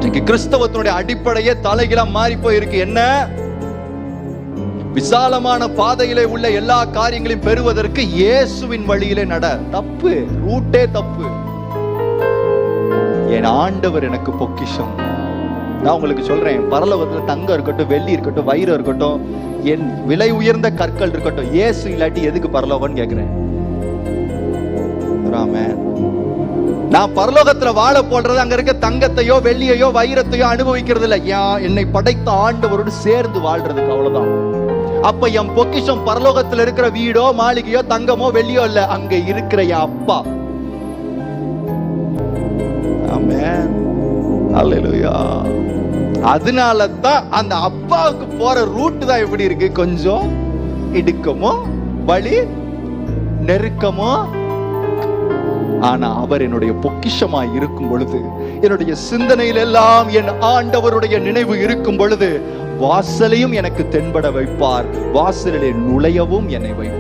இன்னைக்கு கிறிஸ்தவத்தினுடைய அடிப்படையே தலைகீழா மாறி போயிருக்கு. என்ன? விசாலமான பாதையிலே உள்ள எல்லா காரியங்களையும் பெறுவதற்கு இயேசுவின் வழியிலே நட. தப்பு, ரூட்டே தப்பு. என் ஆண்டவர் எனக்கு பொக்கிஷம். நான் உங்களுக்கு சொல்றேன், பரலோகத்துல தங்கம் இருக்கட்டும், வெள்ளி இருக்கட்டும், வைரம் இருக்கட்டும், என் விலை உயர்ந்த கற்கள் இருக்கட்டும், இயேசு இல்லாட்டி எதுக்கு பரலோகம்னு கேக்குறேன். நான் பரலோகத்துல வாழ போடுறது அங்க இருக்க தங்கத்தையோ வெள்ளியையோ வைரத்தையோ அனுபவிக்கிறது இல்ல, என்னை படைத்த ஆண்டவரோடு சேர்ந்து வாழ்றதுக்கு, அவ்வளவுதான். அப்ப என் பொக்கிஷம் பரலோகத்துல இருக்கிற வீடோ மாளிகையோ தங்கமோ வெள்ளியோ இல்ல, அங்க இருக்கிற என் அப்பா. ஆமென், அல்லேலூயா. அதனாலதான் அந்த அப்பாவுக்கு போற ரூட் தான் எப்படி இருக்கு, கொஞ்சம் இடுக்கமோ வழி நெருக்கமோ. ஆனா அவர் என்னுடைய பொக்கிஷமாய் இருக்கும் பொழுது, என்னுடைய சிந்தனையில் எல்லாம் என் ஆண்டவருடைய நினைவு இருக்கும் பொழுது, வாசலையும் எனக்கு தென்பட வைப்பார், வாசலிலே நுழையவும் என்னை வைப்பார்.